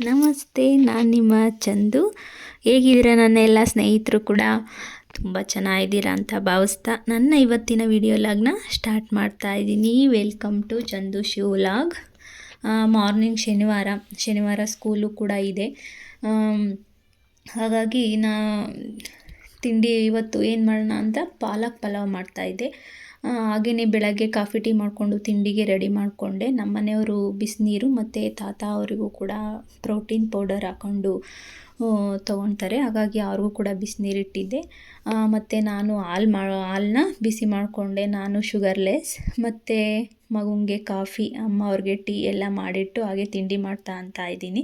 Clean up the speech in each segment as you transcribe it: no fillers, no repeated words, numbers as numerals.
ನಮಸ್ತೆ, ನಾನು ನಿಮ್ಮ ಚಂದು. ಹೇಗಿದ್ದೀರಾ ನನ್ನ ಎಲ್ಲ ಸ್ನೇಹಿತರು ಕೂಡ ತುಂಬ ಚೆನ್ನಾಗಿದ್ದೀರಾ ಅಂತ ಭಾವಿಸ್ತಾ ನನ್ನ ಇವತ್ತಿನ ವಿಡಿಯೋ ಲಾಗ್ನ ಸ್ಟಾರ್ಟ್ ಮಾಡ್ತಾ ಇದ್ದೀನಿ. Welcome to Chandu Shiv log. Morning ಶನಿವಾರ ಸ್ಕೂಲು ಕೂಡ ಇದೆ. ಹಾಗಾಗಿ ತಿಂಡಿ ಇವತ್ತು ಏನು ಮಾಡೋಣ ಅಂತ ಪಾಲಕ್ ಪಲಾವ್ ಮಾಡ್ತಾಯಿದ್ದೆ. ಹಾಗೆಯೇ ಬೆಳಗ್ಗೆ ಕಾಫಿ ಟೀ ಮಾಡಿಕೊಂಡು ತಿಂಡಿಗೆ ರೆಡಿ ಮಾಡಿಕೊಂಡೆ. ನಮ್ಮ ಮನೆಯವರು ಬಿಸಿನೀರು ಮತ್ತು ತಾತ ಅವರಿಗೂ ಕೂಡ ಪ್ರೋಟೀನ್ ಪೌಡರ್ ಹಾಕ್ಕೊಂಡು ತೊಗೊಳ್ತಾರೆ. ಹಾಗಾಗಿ ಅವ್ರಿಗೂ ಕೂಡ ಬಿಸಿನೀರು ಇಟ್ಟಿದ್ದೆ. ಮತ್ತು ನಾನು ಹಾಲನ್ನ ಬಿಸಿ ಮಾಡಿಕೊಂಡೆ. ನಾನು ಶುಗರ್ಲೆಸ್ ಮತ್ತು ಮಗುಂಗೆ ಕಾಫಿ, ಅಮ್ಮ ಅವ್ರಿಗೆ ಟೀ ಎಲ್ಲ ಮಾಡಿಟ್ಟು ಹಾಗೆ ತಿಂಡಿ ಮಾಡ್ತಾ ಇದ್ದೀನಿ.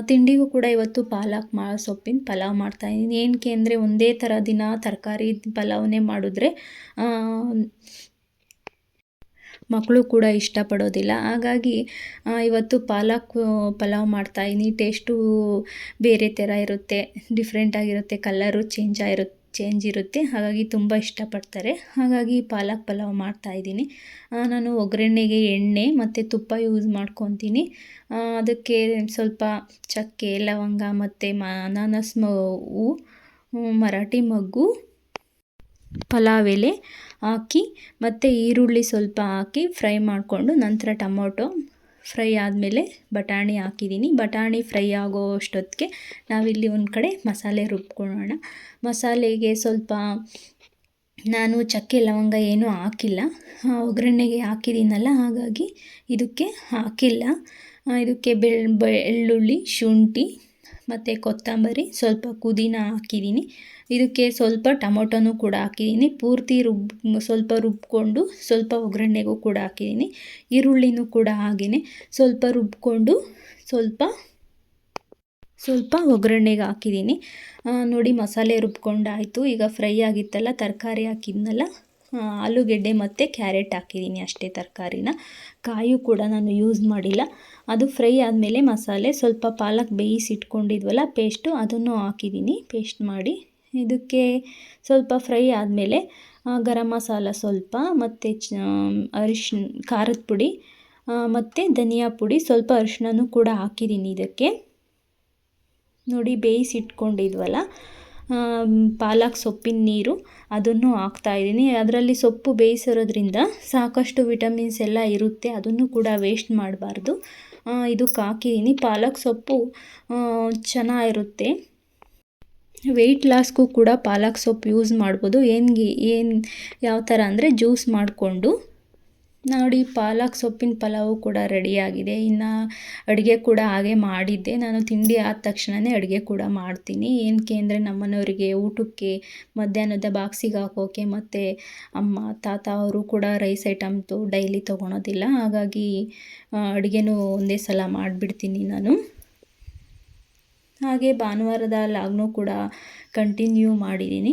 ತಿಂಡಿಗೂ ಕೂಡ ಇವತ್ತು ಪಾಲಕ್ ಸೊಪ್ಪಿನ ಪಲಾವ್ ಮಾಡ್ತಾಯಿದ್ದೀನಿ. ಏನಕ್ಕೆ ಅಂದರೆ ಒಂದೇ ಥರ ದಿನ ತರಕಾರಿ ಪಲಾವನ್ನೇ ಮಾಡಿದ್ರೆ ಮಕ್ಕಳು ಕೂಡ ಇಷ್ಟಪಡೋದಿಲ್ಲ. ಹಾಗಾಗಿ ಇವತ್ತು ಪಾಲಕ್ ಪಲಾವ್ ಮಾಡ್ತಾಯಿದ್ದೀನಿ. ಟೇಸ್ಟು ಬೇರೆ ಥರ ಇರುತ್ತೆ, ಡಿಫ್ರೆಂಟಾಗಿರುತ್ತೆ, ಕಲರು ಚೇಂಜ್ ಇರುತ್ತೆ. ಹಾಗಾಗಿ ತುಂಬ ಇಷ್ಟಪಡ್ತಾರೆ. ಹಾಗಾಗಿ ಪಾಲಕ್ ಪಲಾವ್ ಮಾಡ್ತಾಯಿದ್ದೀನಿ. ನಾನು ಒಗ್ಗರಣೆಗೆ ಎಣ್ಣೆ ಮತ್ತು ತುಪ್ಪ ಯೂಸ್ ಮಾಡ್ಕೊತೀನಿ. ಅದಕ್ಕೆ ಸ್ವಲ್ಪ ಚಕ್ಕೆ, ಲವಂಗ ಮತ್ತು ಅನಾನಸ್ ಹೂವು, ಮರಾಠಿ ಮೊಗ್ಗು, ಪಲಾವ್ ಎಲೆ ಹಾಕಿ ಮತ್ತು ಈರುಳ್ಳಿ ಸ್ವಲ್ಪ ಹಾಕಿ ಫ್ರೈ ಮಾಡಿಕೊಂಡು ನಂತರ ಟೊಮೊಟೊ ಫ್ರೈ ಆದಮೇಲೆ ಬಟಾಣಿ ಹಾಕಿದ್ದೀನಿ. ಬಟಾಣಿ ಫ್ರೈ ಆಗೋ ಅಷ್ಟೊತ್ತಿಗೆ ನಾವಿಲ್ಲಿ ಒಂದು ಕಡೆ ಮಸಾಲೆ ರುಬ್ಕೊಳ್ಳೋಣ. ಮಸಾಲೆಗೆ ಸ್ವಲ್ಪ ನಾನು ಚಕ್ಕೆ ಲವಂಗ ಏನೂ ಹಾಕಿಲ್ಲ, ಒಗ್ಗರಣೆಗೆ ಹಾಕಿದ್ದೀನಲ್ಲ, ಹಾಗಾಗಿ ಇದಕ್ಕೆ ಹಾಕಿಲ್ಲ. ಇದಕ್ಕೆ ಬೆಳ್ಳುಳ್ಳಿ, ಶುಂಠಿ ಮತ್ತು ಕೊತ್ತಂಬರಿ, ಸ್ವಲ್ಪ ಪುದೀನ ಹಾಕಿದ್ದೀನಿ. ಇದಕ್ಕೆ ಸ್ವಲ್ಪ ಟೊಮೊಟೊನೂ ಕೂಡ ಹಾಕಿದ್ದೀನಿ. ಪೂರ್ತಿ ಸ್ವಲ್ಪ ರುಬ್ಕೊಂಡು ಸ್ವಲ್ಪ ಒಗ್ಗರಣೆಗೂ ಕೂಡ ಹಾಕಿದ್ದೀನಿ. ಈರುಳ್ಳಿನೂ ಕೂಡ ಹಾಗೆಯೇ ಸ್ವಲ್ಪ ರುಬ್ಕೊಂಡು ಸ್ವಲ್ಪ ಒಗ್ಗರಣೆಗೆ ಹಾಕಿದ್ದೀನಿ. ನೋಡಿ, ಮಸಾಲೆ ರುಬ್ಕೊಂಡಾಯಿತು. ಈಗ ಫ್ರೈ ಆಗಿತ್ತಲ್ಲ, ತರಕಾರಿ ಹಾಕಿದ್ನಲ್ಲ, ಆಲೂಗೆಡ್ಡೆ ಮತ್ತು ಕ್ಯಾರೆಟ್ ಹಾಕಿದ್ದೀನಿ ಅಷ್ಟೇ. ತರಕಾರಿನ ಕಾಯು ಕೂಡ ನಾನು ಯೂಸ್ ಮಾಡಿಲ್ಲ. ಅದು ಫ್ರೈ ಆದಮೇಲೆ ಮಸಾಲೆ ಸ್ವಲ್ಪ ಪಾಲಕ್ ಬೇಯಿಸಿಟ್ಕೊಂಡಿದ್ವಲ್ಲ ಪೇಸ್ಟು, ಅದನ್ನು ಹಾಕಿದ್ದೀನಿ ಪೇಸ್ಟ್ ಮಾಡಿ. ಇದಕ್ಕೆ ಸ್ವಲ್ಪ ಫ್ರೈ ಆದಮೇಲೆ ಗರಂ ಮಸಾಲ ಸ್ವಲ್ಪ ಮತ್ತು ಖಾರದ ಪುಡಿ ಮತ್ತು ಧನಿಯಾ ಪುಡಿ, ಸ್ವಲ್ಪ ಅರಿಶಿಣನೂ ಕೂಡ ಹಾಕಿದ್ದೀನಿ ಇದಕ್ಕೆ. ನೋಡಿ, ಬೇಯಿಸಿಟ್ಕೊಂಡಿದ್ವಲ್ಲ ಪಾಲಕ್ ಸೊಪ್ಪಿನ ನೀರು, ಅದನ್ನು ಹಾಕ್ತಾಯಿದ್ದೀನಿ. ಅದರಲ್ಲಿ ಸೊಪ್ಪು ಬೇಯಿಸಿರೋದ್ರಿಂದ ಸಾಕಷ್ಟು ವಿಟಮಿನ್ಸ್ ಎಲ್ಲ ಇರುತ್ತೆ, ಅದನ್ನು ಕೂಡ ವೇಸ್ಟ್ ಮಾಡಬಾರ್ದು. ಇದಕ್ಕೆ ಹಾಕಿದ್ದೀನಿ. ಪಾಲಕ್ ಸೊಪ್ಪು ಚೆನ್ನಾಗಿರುತ್ತೆ. ವೆಯ್ಟ್ ಲಾಸ್ಗೂ ಕೂಡ ಪಾಲಕ್ ಸೊಪ್ಪು ಯೂಸ್ ಮಾಡ್ಬೋದು. ಯಾವ ಥರ ಅಂದರೆ ಜ್ಯೂಸ್ ಮಾಡಿಕೊಂಡು. ನೋಡಿ, ಪಾಲಕ್ ಸೊಪ್ಪಿನ ಪಲಾವು ಕೂಡ ರೆಡಿಯಾಗಿದೆ. ಇನ್ನು ಅಡುಗೆ ಕೂಡ ಹಾಗೆ ಮಾಡಿದ್ದೆ. ನಾನು ತಿಂಡಿ ಆದ ತಕ್ಷಣವೇ ಅಡುಗೆ ಕೂಡ ಮಾಡ್ತೀನಿ. ಏನಕ್ಕೆ ಅಂದರೆ ನಮ್ಮನೆಯವರಿಗೆ ಊಟಕ್ಕೆ ಮಧ್ಯಾಹ್ನದ ಬಾಕ್ಸಿಗೆ ಹಾಕೋಕ್ಕೆ, ಮತ್ತು ಅಮ್ಮ ತಾತ ಅವರು ಕೂಡ ರೈಸ್ ಐಟಮ್ದು ಡೈಲಿ ತೊಗೊಳೋದಿಲ್ಲ. ಹಾಗಾಗಿ ಅಡುಗೆನೂ ಒಂದೇ ಸಲ ಮಾಡಿಬಿಡ್ತೀನಿ ನಾನು. ಹಾಗೆ ಭಾನುವಾರದ ಲಾಗ್ನೂ ಕೂಡ ಕಂಟಿನ್ಯೂ ಮಾಡಿದ್ದೀನಿ.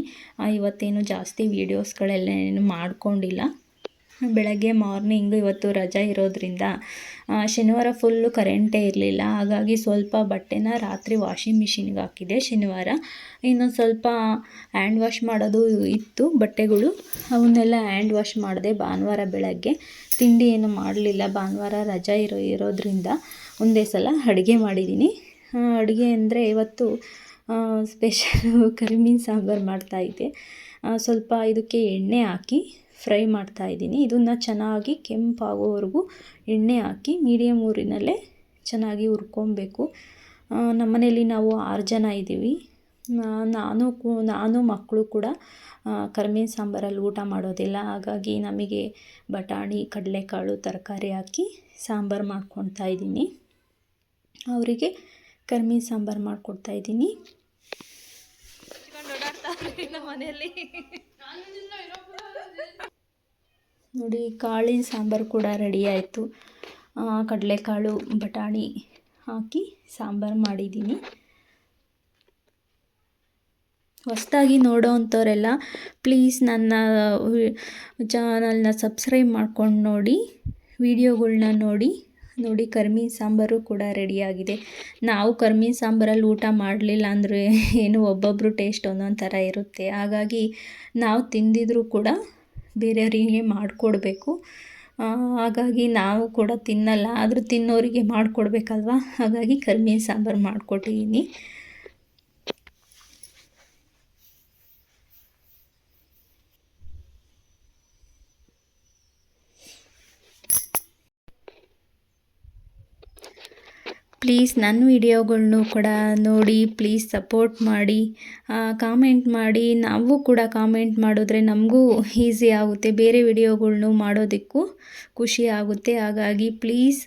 ಇವತ್ತೇನು ಜಾಸ್ತಿ ವೀಡಿಯೋಸ್ಗಳೆಲ್ಲ ಏನು ಮಾಡ್ಕೊಂಡಿಲ್ಲ. ಬೆಳಗ್ಗೆ ಮಾರ್ನಿಂಗು ಇವತ್ತು ರಜೆ ಇರೋದ್ರಿಂದ ಶನಿವಾರ ಫುಲ್ಲು ಕರೆಂಟೇ ಇರಲಿಲ್ಲ. ಹಾಗಾಗಿ ಸ್ವಲ್ಪ ಬಟ್ಟೆನ ರಾತ್ರಿ ವಾಷಿಂಗ್ ಮಿಷಿನ್ಗೆ ಹಾಕಿದೆ ಶನಿವಾರ. ಇನ್ನೊಂದು ಸ್ವಲ್ಪ ಹ್ಯಾಂಡ್ ವಾಶ್ ಮಾಡೋದು ಇತ್ತು ಬಟ್ಟೆಗಳು, ಅವನ್ನೆಲ್ಲ ಹ್ಯಾಂಡ್ ವಾಶ್ ಮಾಡಿದೆ ಭಾನುವಾರ ಬೆಳಗ್ಗೆ. ತಿಂಡಿ ಏನು ಮಾಡಲಿಲ್ಲ, ಭಾನುವಾರ ರಜೆ ಇರೋದ್ರಿಂದ ಒಂದೇ ಸಲ ಅಡುಗೆ ಮಾಡಿದ್ದೀನಿ. ಅಡುಗೆ ಅಂದರೆ ಇವತ್ತು ಸ್ಪೆಷಲು ಕರಿಮೀನು ಸಾಂಬಾರು ಮಾಡ್ತಾಯಿದ್ದೆ. ಸ್ವಲ್ಪ ಇದಕ್ಕೆ ಎಣ್ಣೆ ಹಾಕಿ ಫ್ರೈ ಮಾಡ್ತಾಯಿದ್ದೀನಿ. ಇದನ್ನು ಚೆನ್ನಾಗಿ ಕೆಂಪಾಗೋವರೆಗೂ ಎಣ್ಣೆ ಹಾಕಿ ಮೀಡಿಯಮ್ ಊರಿನಲ್ಲೇ ಚೆನ್ನಾಗಿ ಹುರ್ಕೊಬೇಕು. ನಮ್ಮನೇಲಿ ನಾವು 6 ಜನ ಇದ್ದೀವಿ. ನಾನು ಮಕ್ಕಳು ಕೂಡ ಕರಿಮೀನು ಸಾಂಬಾರಲ್ಲಿ ಊಟ ಮಾಡೋದಿಲ್ಲ. ಹಾಗಾಗಿ ನಮಗೆ ಬಟಾಣಿ, ಕಡಲೆಕಾಳು, ತರಕಾರಿ ಹಾಕಿ ಸಾಂಬಾರು ಮಾಡ್ಕೊತಾ ಇದ್ದೀನಿ. ಅವರಿಗೆ ಕರಿಮೀನು ಸಾಂಬಾರು ಮಾಡಿಕೊಡ್ತಾಯಿದ್ದೀನಿ. ನೋಡಿ, ಕಾಳಿನ ಸಾಂಬಾರು ಕೂಡ ರೆಡಿ ಆಯಿತು. ಕಡಲೆಕಾಳು, ಬಟಾಣಿ ಹಾಕಿ ಸಾಂಬಾರು ಮಾಡಿದ್ದೀನಿ. ಹೊಸದಾಗಿ ನೋಡೋ ಅಂಥವರೆಲ್ಲ ಪ್ಲೀಸ್ ನನ್ನ ಚಾನಲ್ನ ಸಬ್ಸ್ಕ್ರೈಬ್ ಮಾಡ್ಕೊಂಡು ನೋಡಿ, ವಿಡಿಯೋಗಳ್ನ ನೋಡಿ. ಕರಿಮೀನು ಸಾಂಬಾರು ಕೂಡ ರೆಡಿಯಾಗಿದೆ. ನಾವು ಕರಿಮೀನು ಸಾಂಬಾರಲ್ಲಿ ಊಟ ಮಾಡಲಿಲ್ಲ ಅಂದರೆ ಏನು ಒಬ್ಬೊಬ್ಬರು ಟೇಸ್ಟ್ ಒಂದೊಂದು ಥರ ಇರುತ್ತೆ. ಹಾಗಾಗಿ ನಾವು ತಿಂದಿದ್ರೂ ಕೂಡ ಬೇರೆಯವರಿಗೆ ಮಾಡಿಕೊಡ್ಬೇಕು. ಹಾಗಾಗಿ ನಾವು ಕೂಡ ತಿನ್ನಲ್ಲ, ಆದರೂ ತಿನ್ನೋರಿಗೆ ಮಾಡಿಕೊಡ್ಬೇಕಲ್ವ, ಹಾಗಾಗಿ ಕರಿಮೀನು ಸಾಂಬಾರು ಮಾಡಿಕೊಟ್ಟಿದ್ದೀನಿ. ಪ್ಲೀಸ್ ನನ್ನ ವಿಡಿಯೋಗಳ್ನೂ ಕೂಡ ನೋಡಿ, ಪ್ಲೀಸ್ ಸಪೋರ್ಟ್ ಮಾಡಿ, ಕಾಮೆಂಟ್ ಮಾಡಿ. ನಾವು ಕೂಡ ಕಾಮೆಂಟ್ ಮಾಡಿದ್ರೆ ನಮಗೂ ಈಸಿ ಆಗುತ್ತೆ, ಬೇರೆ ವಿಡಿಯೋಗಳ್ನೂ ಮಾಡೋದಕ್ಕೂ ಖುಷಿ ಆಗುತ್ತೆ. ಹಾಗಾಗಿ ಪ್ಲೀಸ್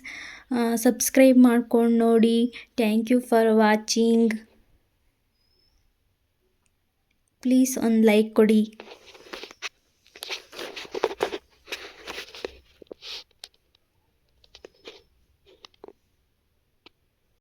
ಸಬ್ಸ್ಕ್ರೈಬ್ ಮಾಡ್ಕೊಂಡು ನೋಡಿ. Thank you for watching. Please ಒಂದು ಲೈಕ್ ಕೊಡಿ.